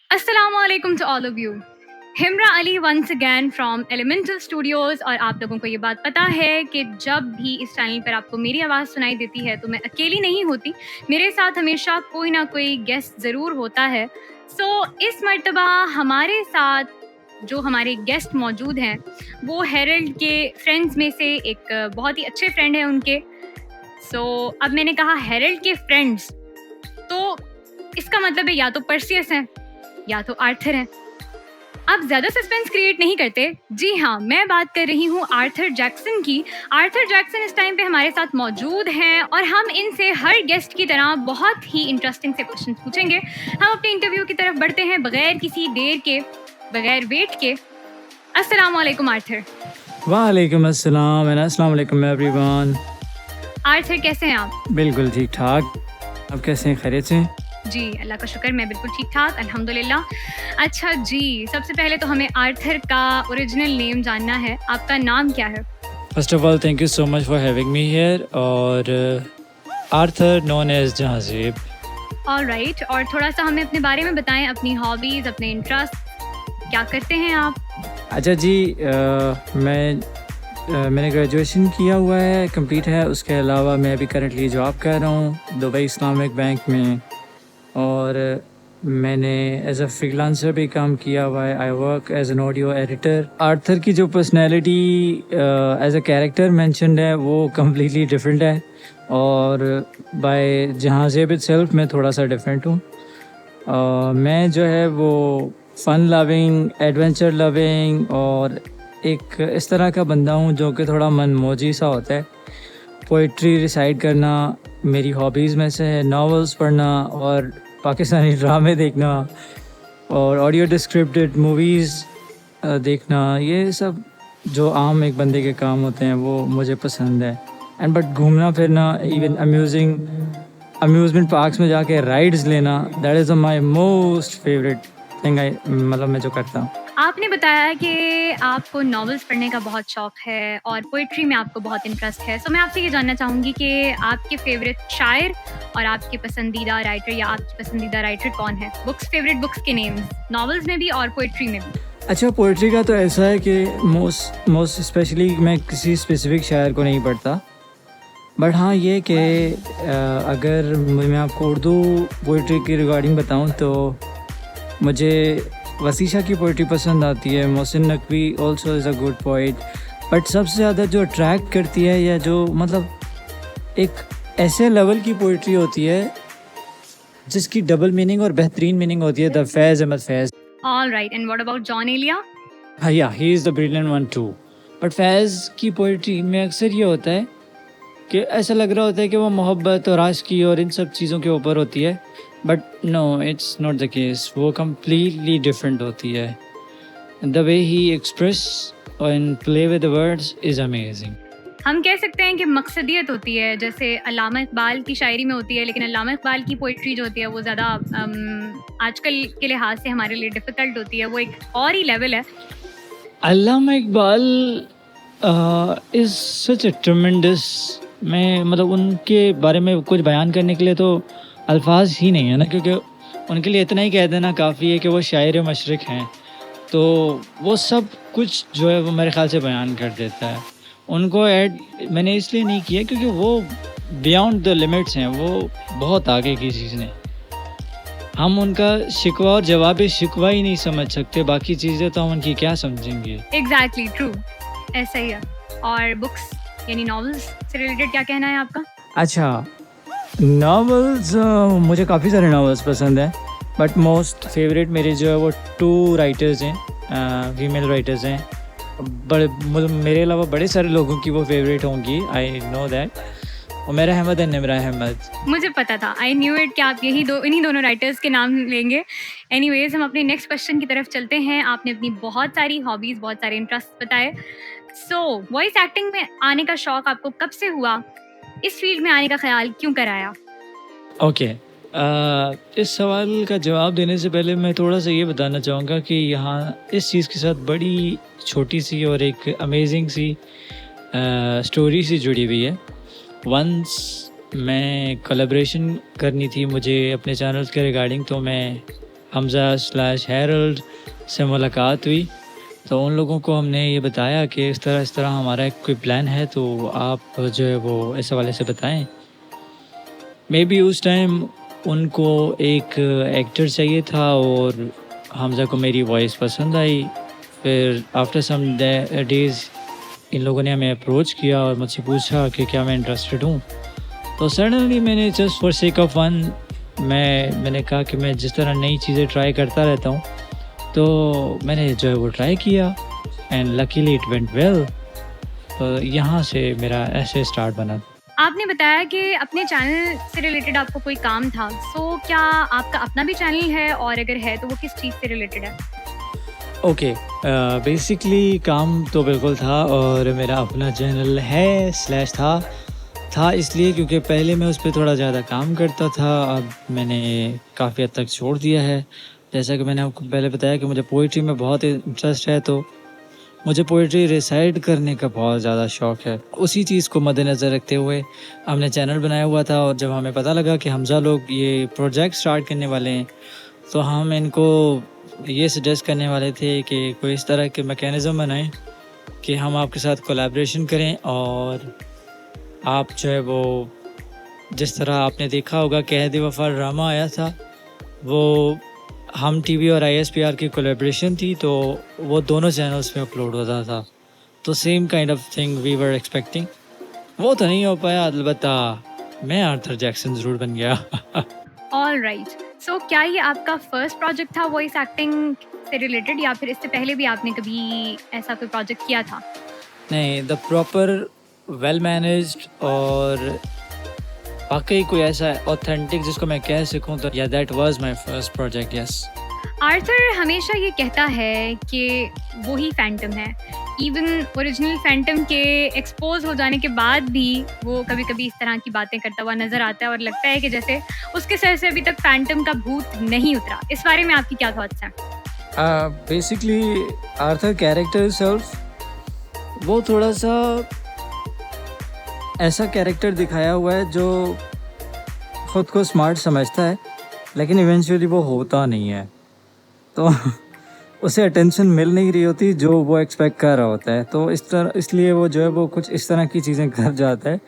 Assalamualaikum to all of you. Himra Ali once again from Elemental Studios. और आप लोगों को ये बात पता है कि जब भी इस चैनल पर आपको मेरी आवाज़ सुनाई देती है तो मैं अकेली नहीं होती, मेरे साथ हमेशा कोई ना कोई गेस्ट ज़रूर होता है। इस मर्तबा हमारे साथ जो हमारे गेस्ट मौजूद हैं वो हेरल्ड के फ्रेंड्स में से एक बहुत ही अच्छे फ्रेंड हैं उनके। अब मैंने कहा हेरल्ड के फ्रेंड्स, तो इसका मतलब है या तो पर्सियस हैं या तो आर्थर हैं। आप ज्यादा सस्पेंस क्रिएट नहीं करते। जी हाँ, मैं बात कर रही हूँ आर्थर जैक्सन की। आर्थर जैक्सन इस टाइम पे हमारे साथ मौजूद हैं और हम इनसे हर गेस्ट की तरह बहुत ही इंटरेस्टिंग से क्वेश्चन पूछेंगे। हम अपने इंटरव्यू की तरफ बढ़ते हैं बगैर किसी देर के, बगैर वेट के। अस्सलाम वालेकुम आर्थर। वालेकुम अस्सलाम एंड अस्सलाम वालेकुम एवरीवन। आर्थर कैसे हैं आप? बिल्कुल ठीक ठाक, आप कैसे हैं? खैरियत से? जी अल्लाह का शुक्र, मैं बिल्कुल ठीक ठाक अल्हम्दुलिल्लाह। अच्छा जी, सबसे पहले तो हमें आर्थर का ओरिजिनल नेम जानना है। आपका नाम क्या है? First of all thank you so much for having me here. और आर्थर नोन एज जहाज़ेब। ऑलराइट, और थोड़ा सा हमें अपने बारे में बताएं, अपनी हॉबीज़, अपने इंटरेस्ट, क्या करते हैं आप? अच्छा जी, मैंने ग्रेजुएशन किया हुआ है, कंप्लीट है। उसके अलावा मैं अभी करंटली जॉब कर रहा हूँ दुबई इस्लामिक बैंक में, और मैंने एज अ फ्रीलांसर भी काम किया हुआ है। I work as an audio editor. Arthur की जो personality as a character mentioned है वो कम्प्लीटली डिफरेंट है, और बाय जहाज़ेब इटसेल्फ मैं थोड़ा सा डिफरेंट हूँ। मैं जो है वो फ़न लविंग, एडवेंचर लविंग और एक इस तरह का बंदा हूँ जो कि थोड़ा मनमौजी सा होता है। पोइट्री रिसाइट करना मेरी हॉबीज़ में से है, नॉवेल्स पढ़ना और पाकिस्तानी ड्रामे देखना और ऑडियो डिस्क्रिप्टेड मूवीज़ देखना, ये सब जो आम एक बंदे के काम होते हैं वो मुझे पसंद है। एंड बट घूमना फिरना, इवन अम्यूज़मेंट पार्क्स में जाके राइड्स लेना, that is my most favourite thing. मतलब मैं जो करता हूँ। आपने बताया कि आपको नॉवेल्स पढ़ने का बहुत शौक है और पोइट्री में आपको बहुत इंटरेस्ट है। मैं आपसे ये जानना चाहूँगी कि आपके फेवरेट शायर और आपके पसंदीदा राइटर या आपकी पसंदीदा राइटर कौन है? फेवरेट बुक्स के नेम्स, नॉवेल्स में भी और पोइट्री में भी। अच्छा, पोइट्री का तो ऐसा है कि मोस्ट स्पेशली मैं किसी स्पेसिफिक शायर को नहीं पढ़ता, बट हाँ ये कि अगर मैं आपको उर्दू पोइट्री की रिगार्डिंग बताऊँ तो मुझे वसीशा की पोइट्री पसंद आती है। Mohsin Naqvi also is a good poet, but सबसे ज़्यादा जो अट्रैक्ट करती है या जो मतलब एक ऐसे लेवल की पोइट्री होती है जिसकी डबल मीनिंग और बेहतरीन मीनिंग होती है, the Faiz Ahmad Faiz. Alright, and what about Jaun Elia? हाँ yeah, he is the brilliant one too. But Faiz की पोइट्री में अक्सर ये होता है कि ऐसा लग रहा होता है कि वो मोहब्बत और आशिकी और इन सब चीज़ों के ऊपर होती है, but no, it's not the case. वो कम्प्लीटली डिफरेंट होती है। द वे ही express and play with the words is amazing. हम कह सकते हैं कि मकसदियत होती है, जैसे अल्लामा इकबाल की शायरी में होती है, लेकिन अल्लामा इकबाल की पोइट्री जो होती है वो ज़्यादा आजकल के लिहाज से हमारे लिए डिफ़िकल्ट होती है, वो एक और ही लेवल है। Allama Iqbal is such a tremendous. मैं मतलब उनके बारे में कुछ बयान करने के लिए तो अल्फाज ही नहीं है ना, क्योंकि उनके लिए इतना ही कह देना काफ़ी है कि वो शायर मशरिक़ हैं। तो वो सब कुछ जो है वो मेरे ख़्याल से बयान कर देता है। उनको ऐड मैंने इसलिए नहीं किया क्योंकि वो बियॉन्ड द लिमिट्स हैं, वो बहुत आगे की चीज़ ने। हम उनका शिकवा और जवाब शिकवा ही नहीं समझ सकते, बाकी चीज़ें तो हम उनकी क्या समझेंगे। एग्जैक्टली ट्रू, ऐसा ही है। और बुक्स यानी नॉवेल्स से रिलेटेड क्या कहना है आपका? अच्छा, नॉवेल्स मुझे काफ़ी सारे नॉवेल्स पसंद हैं, बट मोस्ट फेवरेट मेरे जो है वो 2 राइटर्स हैं, फीमेल राइटर्स हैं। मेरे अलावा बड़े सारे लोगों की वो फेवरेट होंगी, I know that. Umaira Ahmed and Nimra Ahmed. मुझे पता था, आई न्यू इट कि आप इन्हीं दोनों राइटर्स के नाम लेंगे। एनीवेज, हम अपने नेक्स्ट क्वेश्चन की तरफ चलते हैं। आपने अपनी बहुत सारी हॉबीज़, बहुत सारे इंटरेस्ट बताए। वॉइस एक्टिंग में आने का शौक आपको कब से हुआ? इस फील्ड में आने का ख्याल क्यों कराया? ओके, इस सवाल का जवाब देने से पहले मैं थोड़ा सा ये बताना चाहूँगा कि यहाँ इस चीज़ के साथ बड़ी छोटी सी और एक अमेजिंग सी स्टोरी सी जुड़ी हुई है। वंस मैं कोलैबोरेशन करनी थी मुझे अपने चैनल्स के रिगार्डिंग, तो मैं हमज़ा स्लैश हैरल्ड से मुलाकात हुई। तो उन लोगों को हमने ये बताया कि इस तरह हमारा एक कोई प्लान है, तो आप जो है वो इस हवाले से बताएं। मे बी उस टाइम उनको एक एक्टर चाहिए था और हमज़ा को मेरी वॉइस पसंद आई। फिर आफ्टर सम डेज़ इन लोगों ने हमें अप्रोच किया और मुझसे पूछा कि क्या मैं इंटरेस्टेड हूँ। तो सडनली मैंने just for sake of fun मैंने कहा कि मैं जिस तरह नई चीज़ें ट्राई करता रहता हूँ, तो मैंने जो है वो ट्राई किया and luckily it went well. तो यहाँ से मेरा ऐसे स्टार्ट बना। आपने बताया कि अपने चैनल से रिलेटेड आपको कोई काम था। सो क्या आपका अपना भी चैनल है, और अगर है तो वो किस चीज़ से रिलेटेड है? ओके, बेसिकली काम तो बिल्कुल था और मेरा अपना चैनल है स्लैश था इसलिए क्योंकि पहले मैं उस पर थोड़ा ज़्यादा काम करता था। अब मैंने काफ़ी हद तक छोड़ दिया है। जैसा कि मैंने आपको पहले बताया कि मुझे पोइट्री में बहुत इंटरेस्ट है, तो मुझे पोइट्री रिसाइट करने का बहुत ज़्यादा शौक़ है। उसी चीज़ को मद्देनज़र रखते हुए हमने चैनल बनाया हुआ था, और जब हमें पता लगा कि हमज़ा लोग ये प्रोजेक्ट स्टार्ट करने वाले हैं, तो हम इनको ये सजेस्ट करने वाले थे कि कोई इस तरह के मैकेनिज़्म बनाएं कि हम आपके साथ कोलैबोरेशन करें। और आप जो है वो जिस तरह आपने देखा होगा कि कहते वफ़ा ड्रामा आया था, वो हम टीवी और ISPR की कोलैबोरेशन थी, तो वो दोनों चैनल्स पे अपलोड होता था। तो same kind of thing we were expecting. वो तो नहीं हो पाया, अलबत्ता मैं आर्थर जैक्सन ज़रूर बन गया। All right. सो क्या ये आपका फर्स्ट प्रोजेक्ट था वॉइस एक्टिंग से रिलेटेड, या फिर इससे पहले भी आपने कभी ऐसा कोई प्रोजेक्ट किया था? नहीं, द प्रॉपर वेल मैनेज्ड और वाकई कोई ऐसा ऑथेंटिक जिसको मैं कह सकूं, तो या that was my first project, yes. Arthur हमेशा ये कहता है कि वो ही फैंटम है। इवन ओरिजिनल फैंटम के एक्सपोज हो जाने के बाद भी वो कभी कभी इस तरह की बातें करता हुआ नजर आता है, और लगता है कि जैसे उसके सर से अभी तक फैंटम का भूत नहीं उतरा। इस बारे में आपकी क्या थॉट्स हैं? बेसिकली आर्थर कैरेक्टर सेल्फ वो थोड़ा सा ऐसा कैरेक्टर दिखाया हुआ है जो ख़ुद को स्मार्ट समझता है, लेकिन इवेंचुअली वो होता नहीं है। तो उसे अटेंशन मिल नहीं रही होती जो वो एक्सपेक्ट कर रहा होता है, तो इसलिए वो जो है वो कुछ इस तरह की चीज़ें कर जाता है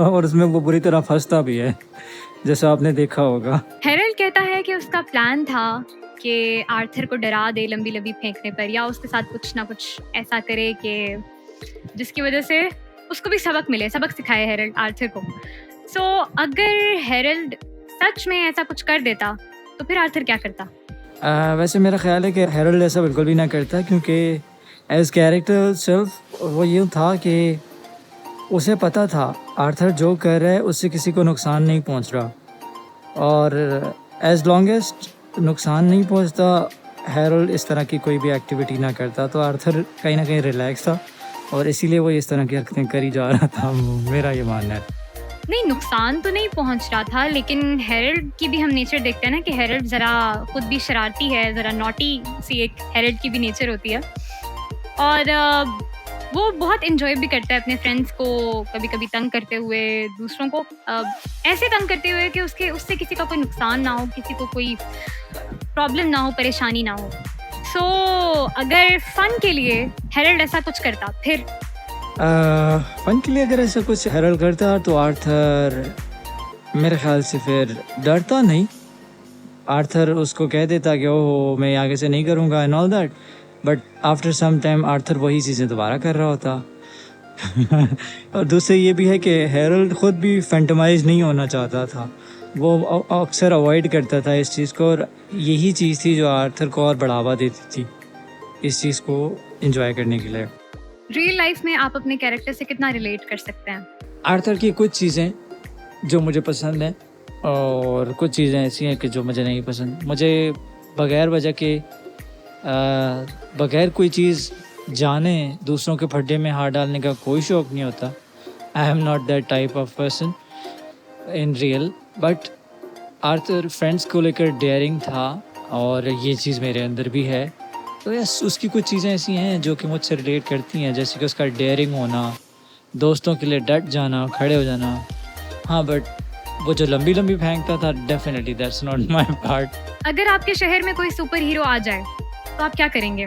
और उसमें वो बुरी तरह फंसता भी है, जैसा आपने देखा होगा। हेरल्ड कहता है कि उसका प्लान था कि आर्थर को डरा दे लंबी लंबी फेंकने पर, या उसके साथ कुछ ना कुछ ऐसा करे कि जिसकी वजह से उसको भी सबक मिले, सबक सिखाए हेरल्ड आर्थर को। सो अगर हेरल्ड सच में ऐसा कुछ कर देता तो फिर आर्थर क्या करता? वैसे मेरा ख्याल है कि हेरल्ड ऐसा बिल्कुल भी ना करता, क्योंकि एज कैरेक्टर सेल्फ वो यूँ था कि उसे पता था आर्थर जो कर रहा है उससे किसी को नुकसान नहीं पहुंच रहा, और एज लॉन्गेस्ट नुकसान नहीं पहुंचता हेरल्ड इस तरह की कोई भी एक्टिविटी ना करता, तो आर्थर कहीं ना कहीं रिलैक्स था और इसीलिए वो इस तरह की हरकतें करी जा रहा था, मेरा ये मानना है। नहीं, नुकसान तो नहीं पहुंच रहा था, लेकिन हेरल्ड की भी हम नेचर देखते हैं ना कि हेरल्ड ज़रा खुद भी शरारती है, ज़रा नॉटी सी एक हेरल्ड की भी नेचर होती है, और वो बहुत इन्जॉय भी करता है अपने फ्रेंड्स को कभी कभी तंग करते हुए, दूसरों को ऐसे तंग करते हुए कि उससे किसी का कोई नुकसान ना हो, किसी को कोई प्रॉब्लम ना हो, परेशानी ना हो। सो अगर फन के लिए हेरल्ड ऐसा कुछ करता, फिर फन के लिए अगर ऐसा कुछ हेरल्ड करता तो आर्थर मेरे ख्याल से फिर डरता नहीं। आर्थर उसको कह देता कि ओह मैं आगे से नहीं करूँगा and all that, but after some time Arthur वही चीज़ें दोबारा कर रहा होता। और दूसरे ये भी है कि हेरल्ड ख़ुद भी फैंटमाइज नहीं होना चाहता था, वो अक्सर अवॉइड करता था इस चीज़ को, और यही चीज़ थी जो आर्थर को और बढ़ावा देती थी इस चीज़ को एंजॉय करने के लिए। रियल लाइफ में आप अपने कैरेक्टर से कितना रिलेट कर सकते हैं? आर्थर की कुछ चीज़ें जो मुझे पसंद हैं और कुछ चीज़ें ऐसी हैं कि जो मुझे नहीं पसंद। मुझे बग़ैर वजह के बग़ैर कोई चीज़ जाने दूसरों के फड्डे में हाथ डालने का कोई शौक़ नहीं होता। I am not that type of person in real, but Arthur friends को लेकर डेयरिंग था और ये चीज़ मेरे अंदर भी है। तो यस, उसकी कुछ चीज़ें ऐसी हैं जो कि मुझसे रिलेट करती हैं, जैसे कि उसका डेयरिंग होना, दोस्तों के लिए डट जाना, खड़े हो जाना। हाँ, बट वो जो लंबी फेंकता था, definitely that's not my part. अगर आपके शहर में कोई सुपर हीरो आ जाए तो आप क्या करेंगे?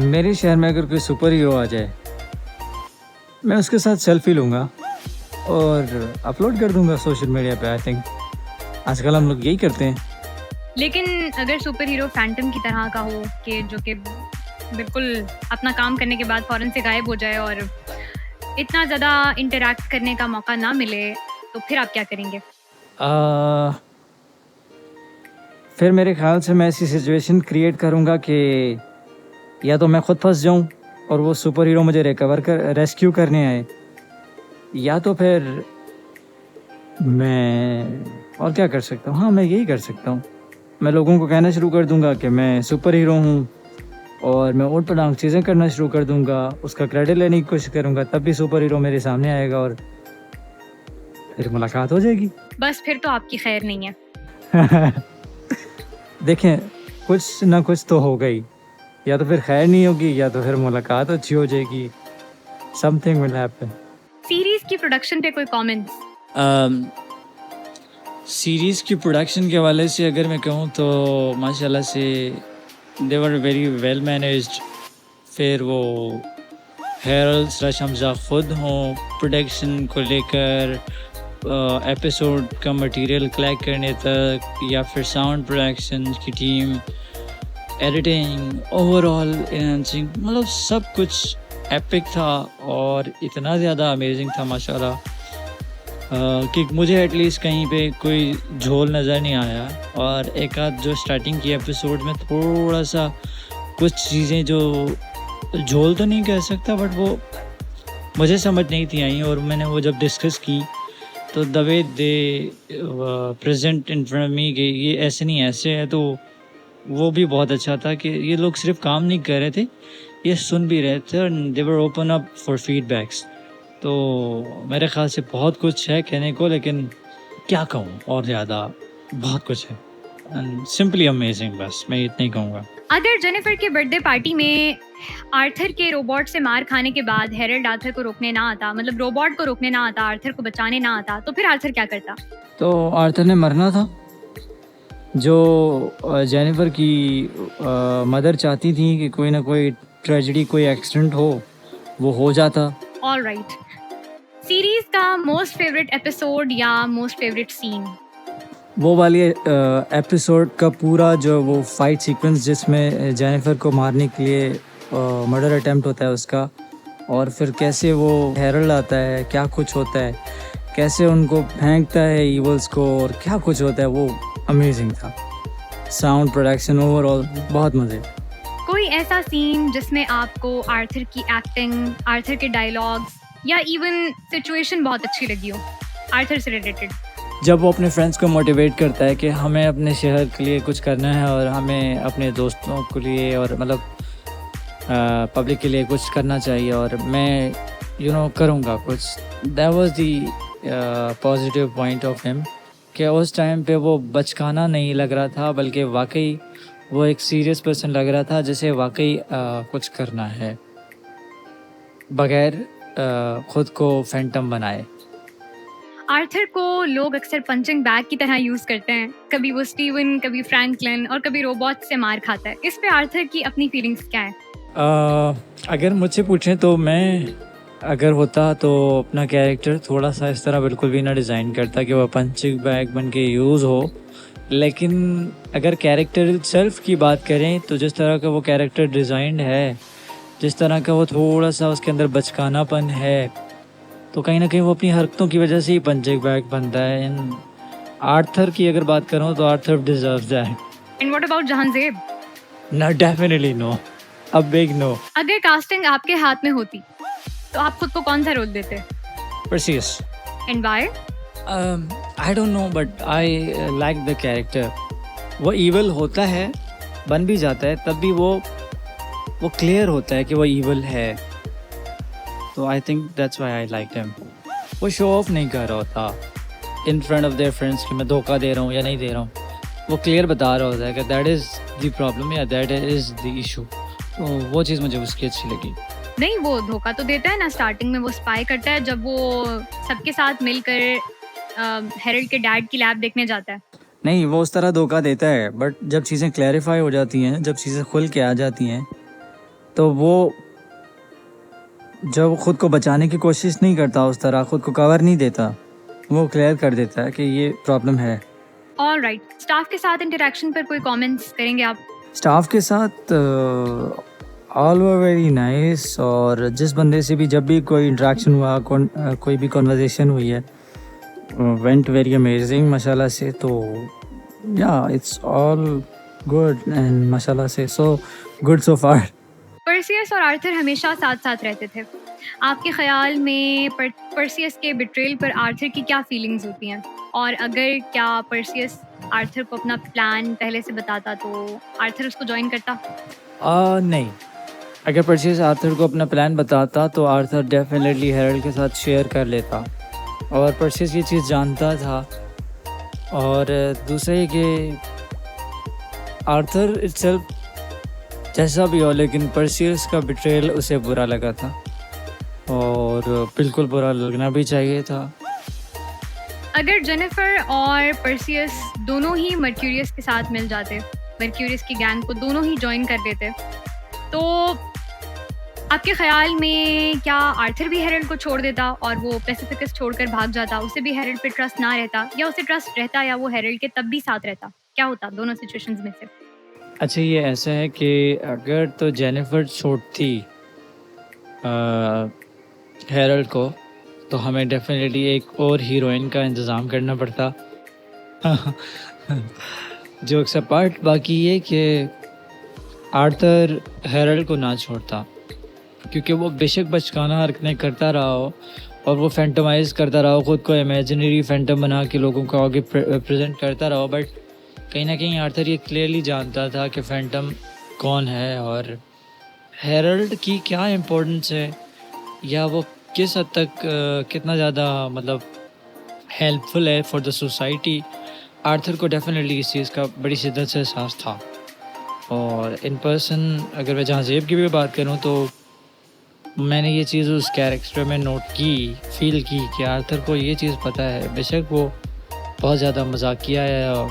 मेरे शहर में अगर कोई सुपर हीरो आ जाए, मैं उसके साथ सेल्फी लूँगा और अपलोड कर दूंगा सोशल मीडिया पे। आई थिंक आजकल हम लोग यही करते हैं। लेकिन अगर सुपर हीरो फैंटम की तरह का हो कि जो कि बिल्कुल अपना काम करने के बाद फ़ौरन से गायब हो जाए और इतना ज़्यादा इंटरैक्ट करने का मौका ना मिले, तो फिर आप क्या करेंगे? फिर मेरे ख्याल से मैं ऐसी सिचुएशन क्रिएट करूँगा कि या तो मैं खुद फंस जाऊँ और वो सुपर हीरो मुझे रेस्क्यू करने आए, या तो फिर मैं और क्या कर सकता हूँ। हाँ, मैं यही कर सकता हूँ। मैं लोगों को कहना शुरू कर दूंगा कि मैं सुपर हीरो हूँ और मैं ऊट पटांग चीज़ें करना शुरू कर दूंगा, उसका क्रेडिट लेने की कोशिश करूंगा, तब भी सुपर हीरो मेरे सामने आएगा और फिर मुलाकात हो जाएगी। बस फिर तो आपकी खैर नहीं है। देखें, कुछ ना कुछ तो होगा ही, या तो फिर खैर नहीं होगी या तो फिर मुलाकात अच्छी हो जाएगी। Something will happen. सीरीज की प्रोडक्शन पे कोई कमेंट्स? सीरीज़ की प्रोडक्शन के हवाले से अगर मैं कहूँ तो माशाल्लाह से दे वर वेरी वेल मैनेज्ड। फिर वो हेरल्ड/हमजा खुद हों प्रोडक्शन को लेकर, एपिसोड का मटेरियल कलेक्ट करने तक, या फिर साउंड प्रोडक्शन की टीम, एडिटिंग, ओवरऑल एनहांसिंग, मतलब सब कुछ एपिक था और इतना ज़्यादा अमेजिंग था माशाल्लाह कि मुझे एटलीस्ट कहीं पे कोई झोल नज़र नहीं आया। और एक आध जो स्टार्टिंग की एपिसोड में थोड़ा सा कुछ चीज़ें जो झोल तो नहीं कह सकता, बट वो मुझे समझ नहीं थी आई, और मैंने वो जब डिस्कस की तो the way they present in front me कि ये ऐसे नहीं ऐसे है, तो वो भी बहुत अच्छा था कि ये लोग सिर्फ काम नहीं कर रहे थे, ये सुन भी रहे थे और they were open up for feedbacks. तो मेरे ख्याल से बहुत कुछ है कहने को, लेकिन क्या कहूँ, और ज़्यादा बहुत कुछ है एंड सिंपली अमेजिंग। बस मैं इतना ही कहूँगा। अगर जेनिफर के बर्थडे पार्टी में आर्थर के रोबोट से मार खाने के बाद हेरल्ड आर्थर को रोकने ना आता, मतलब रोबोट को रोकने ना आता, आर्थर को बचाने ना आता, तो फिर आर्थर क्या करता? तो आर्थर ने मरना था। जो जेनिफर की मदर चाहती थी कि कोई ना कोई ट्रेजेडी, कोई एक्सीडेंट वो हो जाता। All right. सीरीज का मोस्ट फेवरेट एपिसोड या मोस्ट फेवरेट सीन? वो वाली एपिसोड का पूरा जो वो फाइट सीक्वेंस जिसमें जेनिफर को मारने के लिए मर्डर अटेम्प्ट होता है उसका, और फिर कैसे वो हेरल्ड आता है, क्या कुछ होता है, कैसे उनको फेंकता है ईवल्स को, और क्या कुछ होता है, वो अमेजिंग था। साउंड प्रोडक्शन ओवरऑल बहुत मज़े। कोई ऐसा सीन जिसमें आपको आर्थर की एक्टिंग, आर्थर के डायलॉग्स या इवन सिचुएशन बहुत अच्छी लगी हो आर्थर से रिलेटेड? जब वो अपने फ्रेंड्स को मोटिवेट करता है कि हमें अपने शहर के लिए कुछ करना है और हमें अपने दोस्तों के लिए और मतलब पब्लिक के लिए कुछ करना चाहिए, और मैं करूँगा कुछ। That was the positive point of him कि उस टाइम पे वो बचकाना नहीं लग रहा था, बल्कि वाकई वो एक सीरियस पर्सन लग रहा था, जैसे वाकई कुछ करना है बगैर खुद को फैंटम बनाए। आर्थर को लोग अक्सर पंचिंग बैग की तरह यूज़ करते हैं। कभी वो स्टीवन, कभी फ्रैंकलिन और कभी रोबोट से मार खाता है। इस पे आर्थर की अपनी फीलिंग्स क्या है? अगर मुझसे पूछें तो मैं अगर होता तो अपना कैरेक्टर थोड़ा सा इस तरह बिल्कुल भी ना डिज़ाइन करता कि वह पंचिंग बैग बन के यूज़ हो। लेकिन अगर कैरेक्टर सेल्फ की बात करें तो जिस तरह का वो कैरेक्टर डिज़ाइंड है, जिस तरह का वो थोड़ा सा उसके अंदर बचकानापन है, तो कहीं ना कहीं वो अपनी हरकतों की वजह से ही पंचिंग बैग बनता है। इन आर्थर की अगर बात करूँ तो Arthur deserves that. And what about Jahanzeb? No, definitely no, a big no. अगर कास्टिंग आपके हाथ में होती तो आप खुद को कौन सा रोल देते? Perseus. And why? I don't know, but I like the character. वो ईवल होता है, बन भी जाता है, तब भी वो क्लियर होता है कि वो ईवल है। तो I think that's why I like him. वो शो ऑफ नहीं कर रहा होता in front of their friends कि मैं धोखा दे रहा हूँ या नहीं दे रहा हूँ। वो क्लियर बता रहा होता है कि दैट इज़ द प्रॉब्लम या दैट इज़ द इशू। तो वो चीज़ मुझे उसकी अच्छी लगी। नहीं, वो धोखा तो देता है ना, स्टार्टिंग में वो स्पाई करता है जब वो सबके साथ मिलकर हेरल्ड के डैड की लैब देखने जाता है। नहीं, वो उस तरह धोखा देता है, बट जब चीज़ें क्लैरिफाई हो जाती हैं, जब चीज़ें खुल के आ जाती हैं, तो वो जब खुद को बचाने की कोशिश नहीं करता, उस तरह खुद को कवर नहीं देता, वो क्लियर कर देता है कि ये प्रॉब्लम है। ऑलराइट, स्टाफ के साथ इंटरेक्शन पर कोई कमेंट्स करेंगे आप? स्टाफ के साथ ऑल वर वेरी नाइस, और जिस बंदे से भी जब भी कोई इंटरेक्शन हुआ, कोई भी कन्वर्सेशन हुई है, वेंट वेरी अमेजिंग माशाल्लाह से। तो या इट्स ऑल गुड एंड माशाल्लाह से सो गुड सो फार। पर्सियस और आर्थर हमेशा साथ साथ रहते थे। आपके ख्याल में पर्सियस के बिट्रेल पर आर्थर की क्या फीलिंग्स होती हैं? और अगर क्या पर्सियस आर्थर को अपना प्लान पहले से बताता तो आर्थर उसको ज्वाइन करता? नहीं, अगर परचेज आर्थर को अपना प्लान बताता तो आर्थर डेफिनेटली हेरल्ड के साथ शेयर कर लेता, और परचेज ये चीज़ जानता था। और दूसरा ये कि आर्थर इटसेल्फ जैसा भी हो, लेकिन परसियस का बिट्रेल उसे बुरा लगा था, और बिल्कुल बुरा लगना भी चाहिए था। अगर जेनिफर और पर्सियस दोनों ही मर्क्यूरियस के साथ मिल जाते, मर्क्यूरियस की गैंग को दोनों ही ज्वाइन कर देते, तो आपके ख्याल में क्या आर्थर भी हेरल्ड को छोड़ देता और वो पैसिफिकस छोड़कर भाग जाता? उसे भी हेरल्ड पे ट्रस्ट ना रहता, या उसे ट्रस्ट रहता, या वो हेरल्ड के तब भी साथ रहता? क्या होता दोनों सिचुएशंस में से? अच्छा, ये ऐसा है कि अगर तो जेनिफर छोड़ती हेरल्ड को, तो हमें डेफिनेटली एक और हीरोइन का इंतज़ाम करना पड़ता। जोक्स अपार्ट, बाकी ये कि आर्थर हेरल्ड को ना छोड़ता, क्योंकि वो बेशक बचकाना हरकतें करता रहा हो और वो फैंटमाइज़ करता रहा हो, ख़ुद को इमेजिनरी फैंटम बना के लोगों को आगे प्रेजेंट करता रहा हो, बट कहीं ना कहीं आर्थर ये क्लियरली जानता था कि फैंटम कौन है और हेरल्ड की क्या इम्पोर्टेंस है, या वो किस हद तक कितना ज़्यादा मतलब हेल्पफुल है फॉर द सोसाइटी। आर्थर को डेफिनेटली इस चीज़ का बड़ी शिद्दत से एहसास था। और इन पर्सन अगर मैं जहाँ ज़ेब की भी बात करूँ, तो मैंने ये चीज़ उस कैरेक्टर में नोट की, फील की कि आर्थर को ये चीज़ पता है, बेशक वो बहुत ज़्यादा मजाकिया है और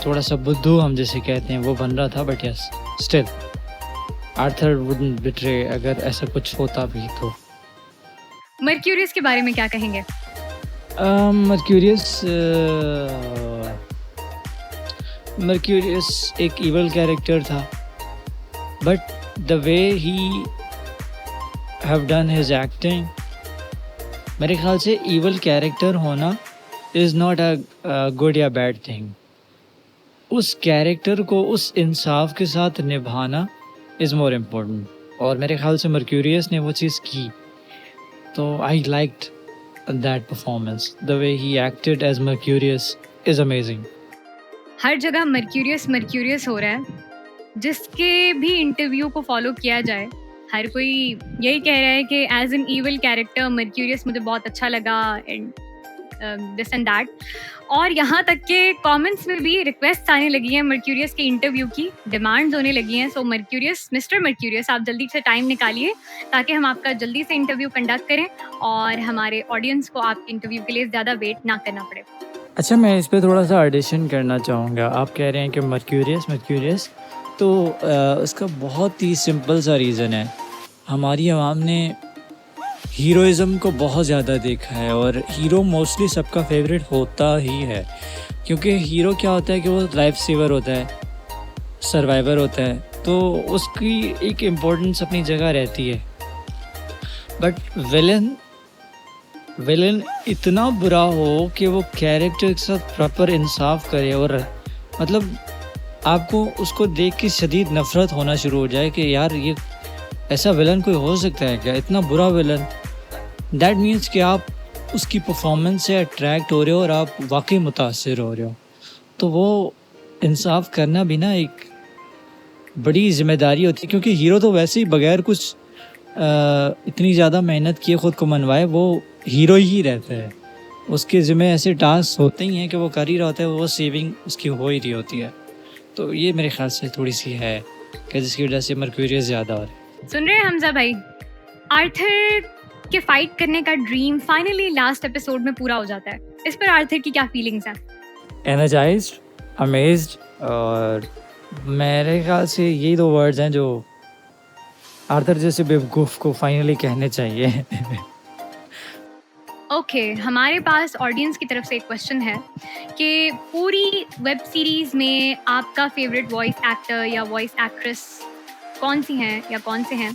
थोड़ा सा बुद्धू हम जैसे कहते हैं वो बन रहा था, but yes still Arthur wouldn't betray अगर ऐसा कुछ होता भी तो। मर्क्यूरियस के बारे में क्या कहेंगे? मर्क्यूरियस एक इवल कैरेक्टर था, but the way he have done his acting, मेरे ख्याल से इवल कैरेक्टर होना इज़ नॉट अ गुड या बैड थिंग। उस कैरेक्टर को उस इंसाफ के साथ निभाना इज़ मोर इम्पोर्टेंट, और मेरे ख्याल से मर्क्यूरियस ने वो चीज़ की। तो I liked that performance, the way he acted as Mercurius is amazing. हर जगह मर्क्यूरियस हो रहा है, जिसके भी इंटरव्यू को फॉलो किया जाए हर कोई यही कह रहा है कि as an evil character Mercurius मुझे बहुत अच्छा लगा एंड दिस एंड दैट। और यहाँ तक के कमेंट्स में भी रिक्वेस्ट आने लगी हैं मर्क्यूरियस के इंटरव्यू की, डिमांड्स होने लगी हैं। सो मर्क्यूरियस, मिस्टर मर्क्यूरियस, आप जल्दी से टाइम निकालिए ताकि हम आपका जल्दी से इंटरव्यू कंडक्ट करें और हमारे ऑडियंस को आपके इंटरव्यू के लिए ज़्यादा वेट ना करना पड़े। अच्छा, मैं इस पे थोड़ा सा एडिशन करना चाहूँगा। आप कह रहे हैं कि मर्क्यूरियस तो उसका बहुत ही सिंपल सा रीज़न है। हमारी आवाम ने हीरोइज़म को बहुत ज़्यादा देखा है, और हीरो मोस्टली सबका फेवरेट होता ही है, क्योंकि हीरो क्या होता है कि वो लाइफ सेवर होता है, सर्वाइवर होता है, तो उसकी एक इम्पोर्टेंस अपनी जगह रहती है। बट विलन इतना बुरा हो कि वो कैरेक्टर के साथ प्रॉपर इंसाफ करे, और मतलब आपको उसको देख के शदीद नफ़रत होना शुरू हो जाए कि यार ये ऐसा विलन कोई हो सकता है क्या, इतना बुरा विलन। दैट मीन्स कि आप उसकी परफॉर्मेंस से अट्रैक्ट हो रहे हो और आप वाकई मुतासिर हो रहे हो। तो वो इंसाफ करना भी ना एक बड़ी ज़िम्मेदारी होती है, क्योंकि हीरो तो वैसे ही बगैर कुछ इतनी ज़्यादा मेहनत किए ख़ुद को मनवाए वो हीरो ही रहता है। उसके ज़िम्मे ऐसे टास्क होते ही हैं कि वो कर ही रहा होता है, वो सेविंग उसकी हो ही रही होती है। तो ये मेरे ख्याल से थोड़ी सी है कि जिसकी वजह से मर्क्यूरियस ज़्यादा हो रहा है। सुन रहे हैं हमजा भाई? आर्थर के फाइट करने का ड्रीम फाइनली लास्ट एपिसोड में पूरा हो जाता है। इस पर आर्थर की क्या फीलिंग्स हैं? एनर्जाइज्ड, अमेज्ड, और मेरे ख्याल से यही 2 वर्ड्स हैं जो आर्थर जैसे बेवकूफ़ को फाइनली कहने चाहिए। ओके, हमारे पास ऑडियंस की तरफ से एक क्वेश्चन है कि पूरी वेब सीरीज में आपका फेवरेट वॉइस एक्टर या वॉइस एक्ट्रेस कौन सी हैं या कौन से हैं,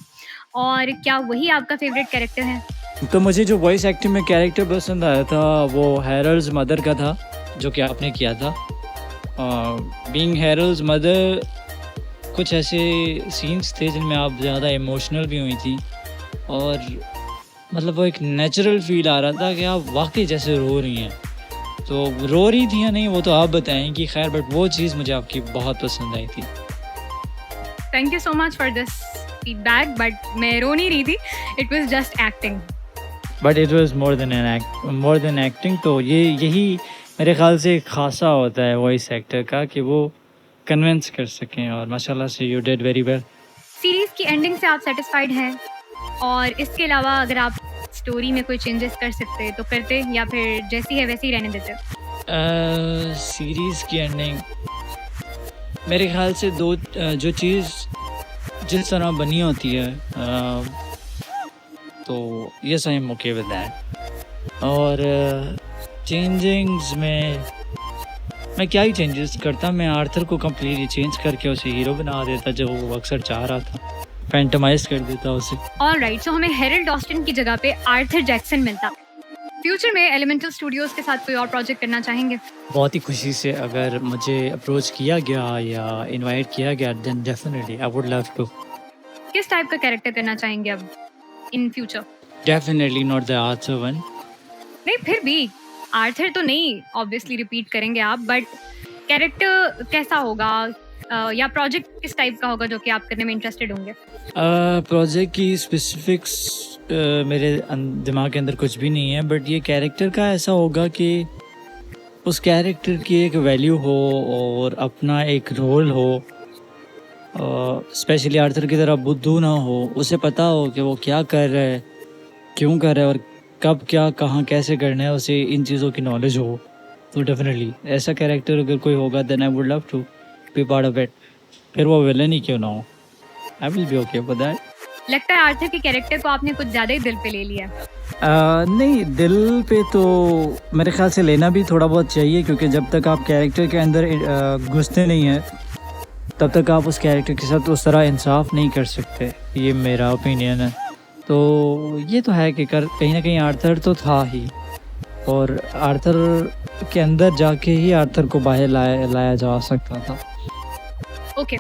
और क्या वही आपका फेवरेट कैरेक्टर है? तो मुझे जो वॉइस एक्टिंग में कैरेक्टर पसंद आया था वो हैरल्स मदर का था, जो कि आपने किया था। बीइंग हैरल्स मदर, कुछ ऐसे सीन्स थे जिनमें आप ज़्यादा इमोशनल भी हुई थी, और मतलब वो एक नेचुरल फील आ रहा था कि आप वाकई जैसे रो रही हैं। तो रो रही थी या नहीं वो तो आप बताएंगी, खैर, बट वो चीज़ मुझे आपकी बहुत पसंद आई थी। Thank you so much for this feedback, but मैं रो नहीं रही थी, it was just acting. But it was more than acting. तो यही मेरे ख्याल से एक खासा होता है वॉइस एक्टर का, कि वो कन्विंस कर सकें, और माशाल्लाह से you did very well. Series की एंडिंग से आप सेटिस्फाइड हैं? और इसके अलावा अगर आप स्टोरी में कोई चेंजेस कर सकते तो करते, या फिर जैसी है वैसी ही रहने देते? सीरीज़ की एंडिंग मेरे ख्याल से जो चीज़ जिस तरह बनी होती है, तो yes I am okay with that. और चेंजिंग्स में मैं क्या ही चेंजेस करता, मैं आर्थर को कम्प्लीटली चेंज करके उसे हीरो बना देता जो वो अक्सर चाह रहा था, फैंटमाइज कर देता उसे। ऑलराइट, सो हमें हेरल्ड ऑस्टिन की जगह पे आर्थर जैक्सन मिलता। फ्यूचर में एलिमेंटल स्टूडियोज के साथ कोई और प्रोजेक्ट करना चाहेंगे? बहुत ही खुशी से, अगर मुझे अप्रोच किया गया या इनवाइट किया गया, then definitely I would love to. किस टाइप का कैरेक्टर करना चाहेंगे अब in future? Definitely not the Arthur one. नहीं, फिर भी आर्थर तो नहीं ऑब्वियसली रिपीट करेंगे आप, बट कैरेक्टर कैसा होगा, या प्रोजेक्ट किस टाइप का होगा जो कि आप करने में इंटरेस्टेड होंगे? प्रोजेक्ट की स्पेसिफिक्स मेरे दिमाग के अंदर कुछ भी नहीं है, बट ये कैरेक्टर का ऐसा होगा कि उस कैरेक्टर की एक वैल्यू हो और अपना एक रोल हो। स्पेशली आर्थर की तरह बुद्धू ना हो, उसे पता हो कि वो क्या कर रहा है, क्यों कर रहा है, और कब क्या कहाँ कैसे करना है, उसे इन चीज़ों की नॉलेज हो। तो डेफिनेटली ऐसा कैरेक्टर अगर कोई होगा, then I would love to be part of it. फिर वो विलन ही क्यों ना हो, I will be okay with that. लगता है आर्थर के कैरेक्टर को आपने कुछ ज़्यादा ही दिल पे ले लिया। नहीं, दिल पे तो मेरे ख्याल से लेना भी थोड़ा बहुत चाहिए, क्योंकि जब तक आप कैरेक्टर के अंदर घुसते नहीं हैं, तब तक आप उस कैरेक्टर के साथ उस तरह इंसाफ नहीं कर सकते। ये मेरा ओपिनियन है। तो ये तो है कि कहीं ना कहीं आर्थर तो था ही, और आर्थर के अंदर जाके ही आर्थर को बाहर लाया जा सकता था। ओके,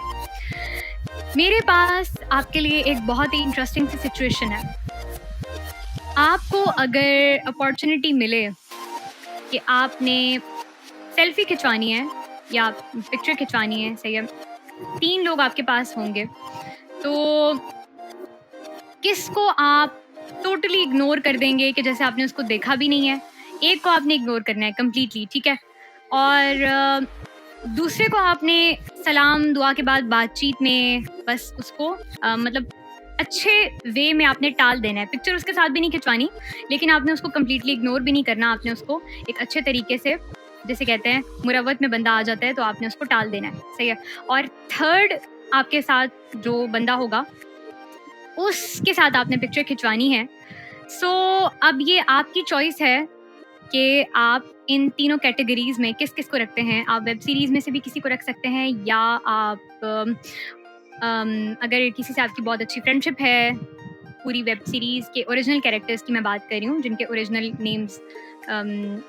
मेरे पास आपके लिए एक बहुत ही इंटरेस्टिंग सी सिचुएशन है। आपको अगर अपॉर्चुनिटी मिले कि आपने सेल्फी खिंचवानी है या पिक्चर खिंचवानी है, सही है, 3 लोग आपके पास होंगे, तो किसको आप टोटली इग्नोर कर देंगे कि जैसे आपने उसको देखा भी नहीं है? एक को आपने इग्नोर करना है कम्प्लीटली, ठीक है, और दूसरे को आपने सलाम दुआ के बाद बातचीत में बस उसको मतलब अच्छे वे में आपने टाल देना है। पिक्चर उसके साथ भी नहीं खिंचवानी, लेकिन आपने उसको कम्प्लीटली इग्नोर भी नहीं करना। आपने उसको एक अच्छे तरीके से, जैसे कहते हैं मुरव्वत में बंदा आ जाता है, तो आपने उसको टाल देना है, सही है। और थर्ड आपके साथ जो बंदा होगा उसके साथ आपने पिक्चर खिंचवानी है। सो अब ये आपकी चॉइस है कि आप इन तीनों कैटेगरीज में किस किस को रखते हैं। आप वेब सीरीज में से भी किसी को रख सकते हैं, या आप अगर किसी से आपकी बहुत अच्छी फ्रेंडशिप है, पूरी वेब सीरीज के ओरिजिनल कैरेक्टर्स की मैं बात कर रही हूँ जिनके ओरिजिनल नेम्स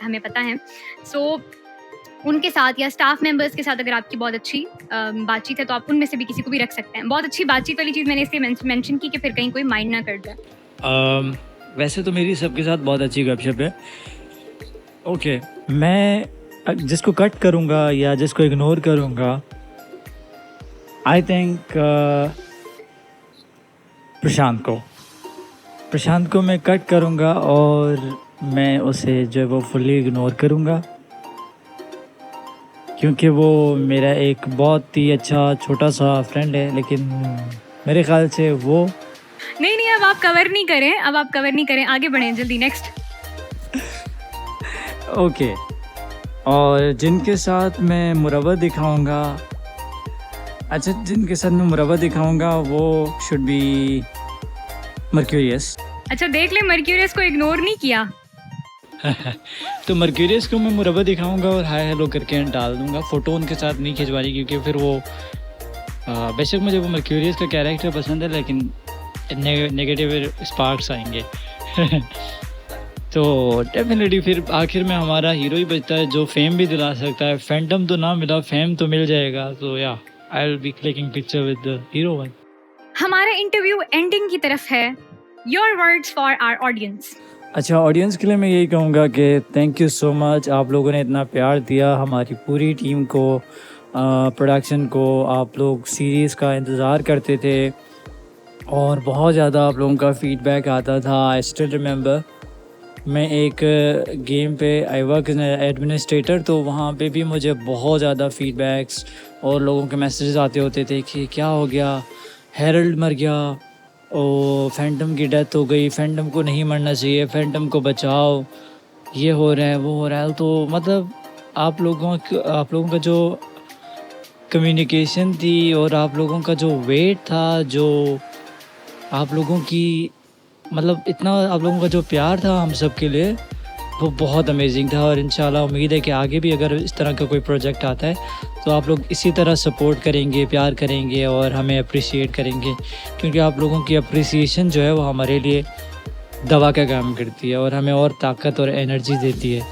हमें पता हैं, सो उनके साथ, या स्टाफ मेंबर्स के साथ अगर आपकी बहुत अच्छी बातचीत है, तो आप उनमें से भी किसी को भी रख सकते हैं। बहुत अच्छी बातचीत वाली चीज़ मैंने इसलिए मेंशन की कि फिर कहीं कोई माइंड ना कर जाए। वैसे तो मेरी सबके साथ बहुत अच्छी गपशप है। ओके, मैं जिसको कट करूँगा या जिसको इग्नोर करूँगा, आई थिंक प्रशांत को मैं कट करूँगा, और मैं उसे जो है वो फुल्ली इग्नोर करूँगा, क्योंकि वो मेरा एक बहुत ही अच्छा छोटा सा फ्रेंड है, लेकिन मेरे ख्याल से वो नहीं नहीं, अब आप कवर नहीं करें, अब आप कवर नहीं करें, आगे बढ़ें जल्दी, नेक्स्ट। ओके, और जिनके साथ मैं मुरव्वत दिखाऊंगा, अच्छा जिनके साथ मैं मुरव्वत दिखाऊंगा वो शुड बी मर्क्यूरियस। अच्छा देख ले, मर्क्यूरियस को इग्नोर नहीं किया। तो मर्क्यूरियस को मैं मुरव्वत दिखाऊंगा और हाय हेलो करके डाल दूंगा, फ़ोटो उनके साथ नहीं खिंचवानी क्योंकि फिर वो बेशक मुझे वो मर्क्यूरियस का कैरेक्टर पसंद है लेकिन नेगेटिव स्पार्क्स आएंगे। तो डेफिनेटली फिर आखिर में हमारा हीरो ही बचता है जो फेम भी दिला सकता है। फैंटम तो ना मिला, फेम तो मिल जाएगा। तो या I will be clicking picture with the hero one. हमारा इंटरव्यू एंडिंग की तरफ है। Your words for our audience. अच्छा, ऑडियंस के लिए मैं यही कहूँगा कि थैंक यू सो मच, आप लोगों ने इतना प्यार दिया हमारी पूरी टीम को, प्रोडक्शन को। आप लोग सीरीज़ का इंतज़ार करते थे और बहुत ज़्यादा आप लोगों का फ़ीडबैक आता था। आई स्टिल रिमेंबर, मैं एक गेम पे आई वर्क एज एडमिनिस्ट्रेटर, तो वहाँ पे भी मुझे बहुत ज़्यादा फ़ीडबैक्स और लोगों के मैसेजेस आते होते थे कि क्या हो गया, हेरल्ड मर गया, ओ फैंटम की डेथ हो गई, फैंटम को नहीं मरना चाहिए, फैंटम को बचाओ, ये हो रहा है वो हो रहा है। तो मतलब आप लोगों का जो कम्युनिकेशन थी और आप लोगों का जो वेट था, जो आप लोगों की मतलब इतना आप लोगों का जो प्यार था हम सब के लिए, वो बहुत अमेजिंग था। और इंशाल्लाह उम्मीद है कि आगे भी अगर इस तरह का कोई प्रोजेक्ट आता है तो आप लोग इसी तरह सपोर्ट करेंगे, प्यार करेंगे और हमें अप्रिशिएट करेंगे, क्योंकि आप लोगों की अप्रिसिएशन जो है वो हमारे लिए दवा का काम करती है और हमें और ताकत और एनर्जी देती है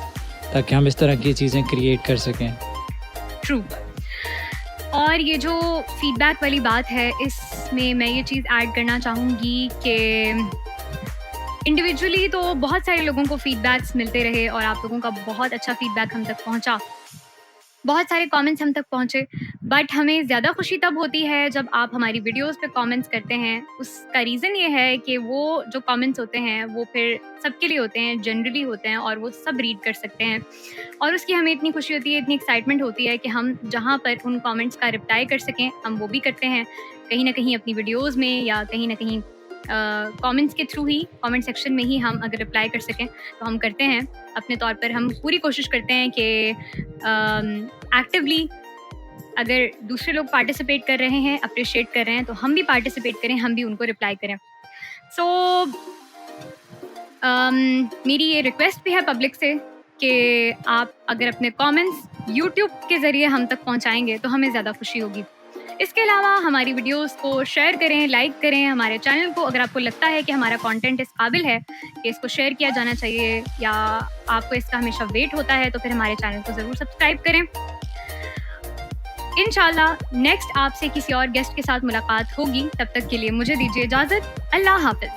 ताकि हम इस तरह की चीज़ें क्रिएट कर सकें। ट्रू। और ये जो फीडबैक वाली बात है, इसमें मैं ये चीज़ ऐड करना चाहूँगी कि इंडिविजुअली तो बहुत सारे लोगों को फीडबैक्स मिलते रहे और आप लोगों का बहुत अच्छा फीडबैक हम तक पहुंचा, बहुत सारे कमेंट्स हम तक पहुंचे। बट हमें ज़्यादा खुशी तब होती है जब आप हमारी वीडियोस पे कमेंट्स करते हैं। उसका रीज़न ये है कि वो जो कमेंट्स होते हैं वो फिर सबके लिए होते हैं, जनरली होते हैं और वो सब रीड कर सकते हैं। और उसकी हमें इतनी खुशी होती है, इतनी एक्साइटमेंट होती है कि हम जहाँ पर उन कमेंट्स का रिप्लाई कर सकें हम वो भी करते हैं, कहीं ना कहीं अपनी वीडियोज़ में या कहीं ना कहीं कमेंट्स के थ्रू ही, कमेंट सेक्शन में ही हम अगर रिप्लाई कर सकें तो हम करते हैं। अपने तौर पर हम पूरी कोशिश करते हैं कि एक्टिवली अगर दूसरे लोग पार्टिसिपेट कर रहे हैं, अप्रिशिएट कर रहे हैं, तो हम भी पार्टिसिपेट करें, हम भी उनको रिप्लाई करें। सो मेरी ये रिक्वेस्ट भी है पब्लिक से कि आप अगर अपने कमेंट्स यूट्यूब के ज़रिए हम तक पहुंचाएंगे तो हमें ज़्यादा खुशी होगी। इसके अलावा हमारी वीडियोस को शेयर करें, लाइक करें। हमारे चैनल को अगर आपको लगता है कि हमारा कंटेंट इस काबिल है कि इसको शेयर किया जाना चाहिए या आपको इसका हमेशा वेट होता है, तो फिर हमारे चैनल को ज़रूर सब्सक्राइब करें। इंशाल्लाह नेक्स्ट आपसे किसी और गेस्ट के साथ मुलाकात होगी। तब तक के लिए मुझे दीजिए इजाज़त। अल्लाह हाफ़िज़।